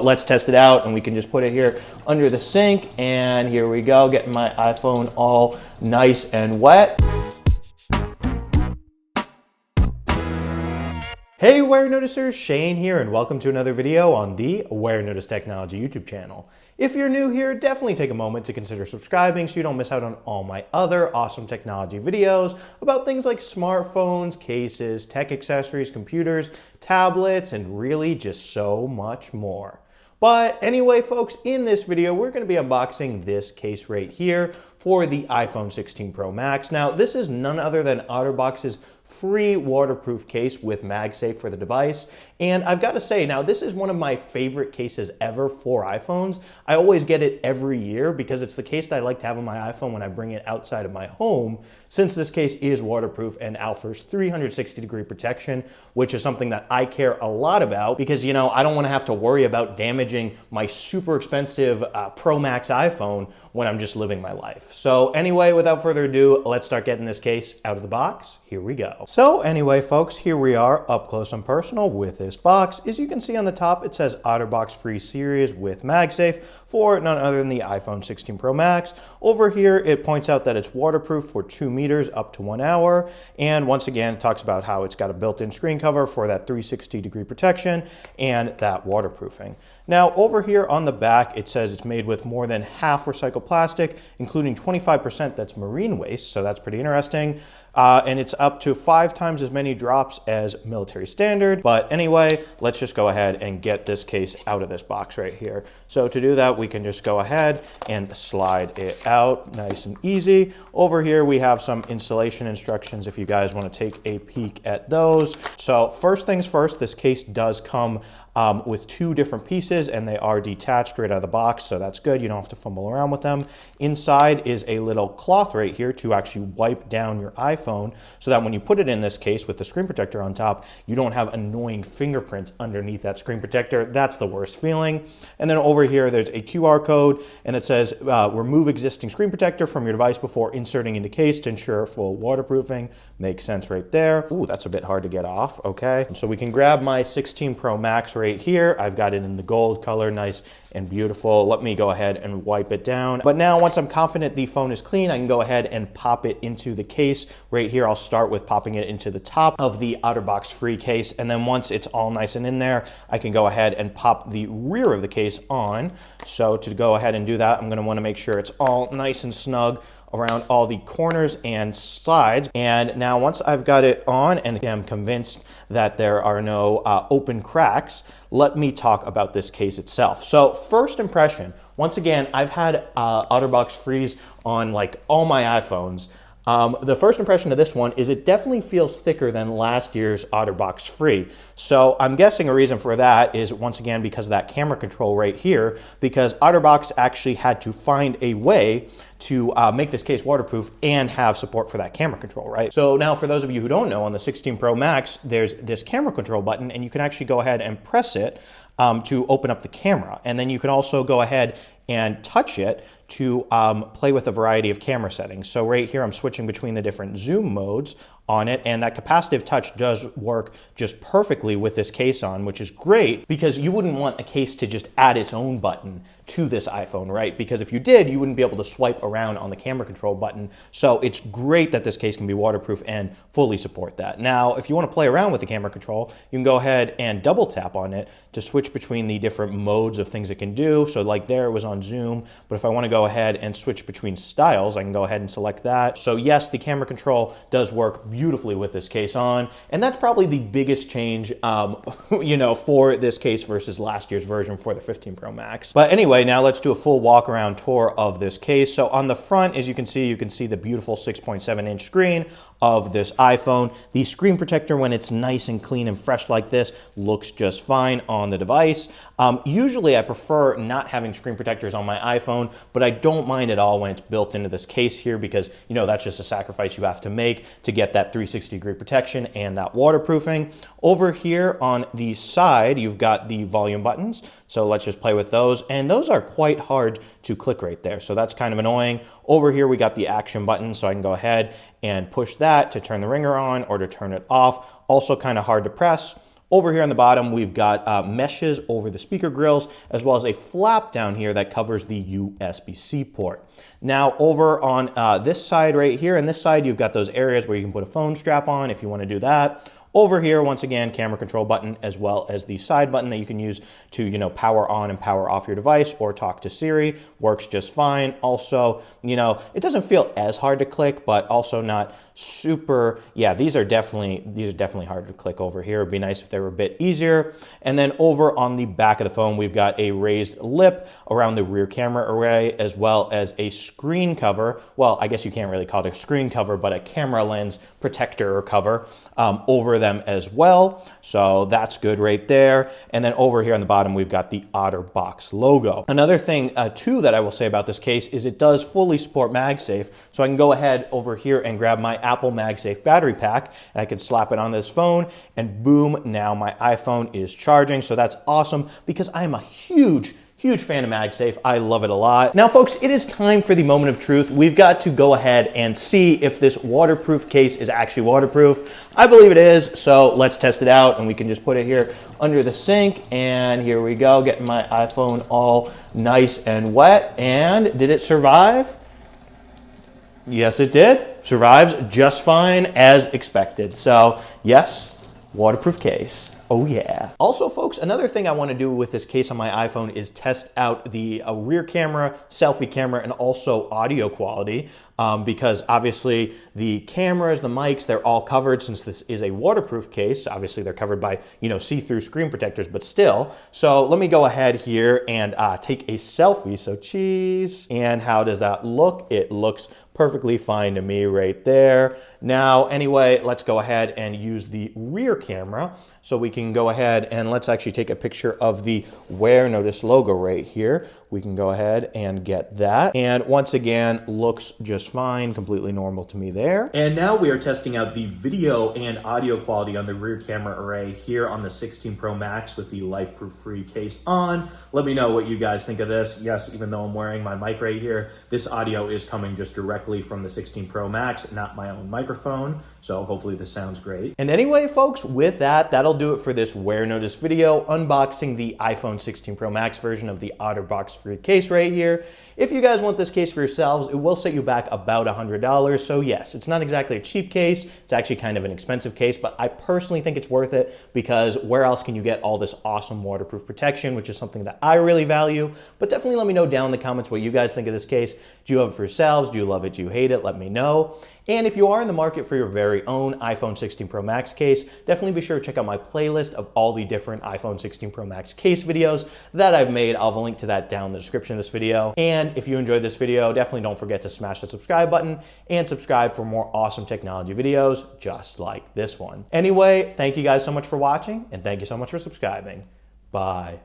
Let's test it out, and we can just put it here under the sink, and here we go, getting my iPhone all nice and wet. Hey Warenoticers, Shane here, and welcome to another video on the Warenotice Technology YouTube channel. If you're new here, definitely take a moment to consider subscribing so you don't miss out on all my other awesome technology videos about things like smartphones, cases, tech accessories, computers, tablets, and really just so much more. But anyway, folks, in this video, we're going to be unboxing this case right here for the iPhone 16 Pro Max. Now, this is none other than OtterBox's free waterproof case with MagSafe for the device. And I've got to say, now this is one of my favorite cases ever for iPhones. I always get it every year because it's the case that I like to have on my iPhone when I bring it outside of my home, since this case is waterproof and offers 360-degree protection, which is something that I care a lot about because, you know, I don't want to have to worry about damaging my super expensive Pro Max iPhone when I'm just living my life. So anyway, without further ado, let's start getting this case out of the box. Here we go. So anyway, folks, here we are up close and personal with this box. As you can see on the top, it says OtterBox FRE series with MagSafe for none other than the iPhone 16 Pro Max. Over here, it points out that it's waterproof for 2 meters up to 1 hour. And once again, it talks about how it's got a built-in screen cover for that 360-degree protection and that waterproofing. Now, over here on the back, it says it's made with more than half recycled plastic, including 25% that's marine waste, so that's pretty interesting. And it's up to 5 times as many drops as military standard. But anyway, let's just go ahead and get this case out of this box right here. So to do that, we can just go ahead and slide it out nice and easy. Over here, we have some installation instructions if you guys want to take a peek at those. So first things first, this case does come with 2 different pieces, and they are detached right out of the box, so that's good. You don't have to fumble around with them. Inside is a little cloth right here to actually wipe down your iPhone so that when you put it in this case with the screen protector on top, you don't have annoying fingerprints underneath that screen protector. That's the worst feeling. And then over here, there's a QR code, and it says remove existing screen protector from your device before inserting into case to ensure full waterproofing. Makes sense right there. Ooh, that's a bit hard to get off. Okay, so we can grab my 16 Pro Max right here. I've got it in the gold color, nice and beautiful. Let me go ahead and wipe it down. But now once I'm confident the phone is clean, I can go ahead and pop it into the case. Right here, I'll start with popping it into the top of the OtterBox FRE case. And then once it's all nice and in there, I can go ahead and pop the rear of the case on. So to go ahead and do that, I'm gonna wanna make sure it's all nice and snug around all the corners and sides. And now once I've got it on and I'm convinced that there are no open cracks, let me talk about this case itself. So first impression, once again, I've had OtterBox FREs on like all my iPhones. The first impression of this one is it definitely feels thicker than last year's OtterBox FRE. So I'm guessing a reason for that is once again because of that camera control right here, because OtterBox actually had to find a way to make this case waterproof and have support for that camera control, right? So now for those of you who don't know, on the 16 Pro Max, there's this camera control button and you can actually go ahead and press it to open up the camera. And then you can also go ahead and touch it to play with a variety of camera settings. So right here, I'm switching between the different zoom modes on it, and that capacitive touch does work just perfectly with this case on, which is great because you wouldn't want a case to just add its own button to this iPhone, right? Because if you did, you wouldn't be able to swipe around on the camera control button. So it's great that this case can be waterproof and fully support that. Now, if you want to play around with the camera control, you can go ahead and double tap on it to switch between the different modes of things it can do. So like there it was on zoom, but if I want to go ahead and switch between styles, I can go ahead and select that. So yes, the camera control does work beautifully with this case on, and that's probably the biggest change, you know, for this case versus last year's version for the 15 Pro Max. But anyway, now let's do a full walk around tour of this case. So on the front, as you can see the beautiful 6.7-inch screen of this iPhone. The screen protector, when it's nice and clean and fresh like this, looks just fine on the device. Usually I prefer not having screen protectors on my iPhone, but I don't mind at all when it's built into this case here because, you know, that's just a sacrifice you have to make to get that 360-degree protection and that waterproofing. Over here on the side, you've got the volume buttons. So let's just play with those. And those are quite hard to click right there. So that's kind of annoying. Over here, we got the action button. So I can go ahead and push that to turn the ringer on or to turn it off. Also kind of hard to press. Over here on the bottom, we've got meshes over the speaker grills, as well as a flap down here that covers the USB-C port. Now over on this side right here, and this side, you've got those areas where you can put a phone strap on if you want to do that. Over here, once again, camera control button, as well as the side button that you can use to, power on and power off your device or talk to Siri. Works just fine. Also, it doesn't feel as hard to click, but also not super, yeah, these are definitely hard to click over here. It'd be nice if they were a bit easier. And then over on the back of the phone, we've got a raised lip around the rear camera array, as well as a screen cover. Well, I guess you can't really call it a screen cover, but a camera lens protector or cover over them as well. So that's good right there. And then over here on the bottom, we've got the OtterBox logo. Another thing too that I will say about this case is it does fully support MagSafe. So I can go ahead over here and grab my Apple MagSafe battery pack, and I can slap it on this phone, and boom, now my iPhone is charging. So that's awesome because I am a huge fan of MagSafe. I love it a lot. Now, folks, it is time for the moment of truth. We've got to go ahead and see if this waterproof case is actually waterproof. I believe it is, so let's test it out, and we can just put it here under the sink, and here we go, getting my iPhone all nice and wet. And did it survive? Yes, it did. Survives just fine as expected. So, yes, waterproof case. Oh yeah. Also, folks, another thing I want to do with this case on my iPhone is test out the rear camera, selfie camera, and also audio quality because obviously the cameras, the mics, they're all covered since this is a waterproof case. Obviously, they're covered by, see-through screen protectors, but still. So let me go ahead here and take a selfie. So cheese. And how does that look? It looks perfectly fine to me right there. Now, anyway, let's go ahead and use the rear camera. So we can go ahead and let's actually take a picture of the Warenotice logo right here. We can go ahead and get that. And once again, looks just fine, completely normal to me there. And now we are testing out the video and audio quality on the rear camera array here on the 16 Pro Max with the LifeProof FRE case on. Let me know what you guys think of this. Yes, even though I'm wearing my mic right here, this audio is coming just directly from the 16 Pro Max, not my own microphone. So hopefully this sounds great. And anyway, folks, with that, that'll do it for this Warenotice video unboxing the iPhone 16 Pro Max version of the OtterBox FRE case right here. If you guys want this case for yourselves, it will set you back about $100. So yes, it's not exactly a cheap case. It's actually kind of an expensive case, but I personally think it's worth it because where else can you get all this awesome waterproof protection, which is something that I really value. But definitely let me know down in the comments what you guys think of this case. Do you have it for yourselves? Do you love it? Do you hate it? Let me know. And if you are in the market for your very own iPhone 16 Pro Max case, definitely be sure to check out my playlist of all the different iPhone 16 Pro Max case videos that I've made. I'll have a link to that down in the description of this video. And if you enjoyed this video, definitely don't forget to smash the subscribe button and subscribe for more awesome technology videos just like this one. Anyway, thank you guys so much for watching, and thank you so much for subscribing. Bye.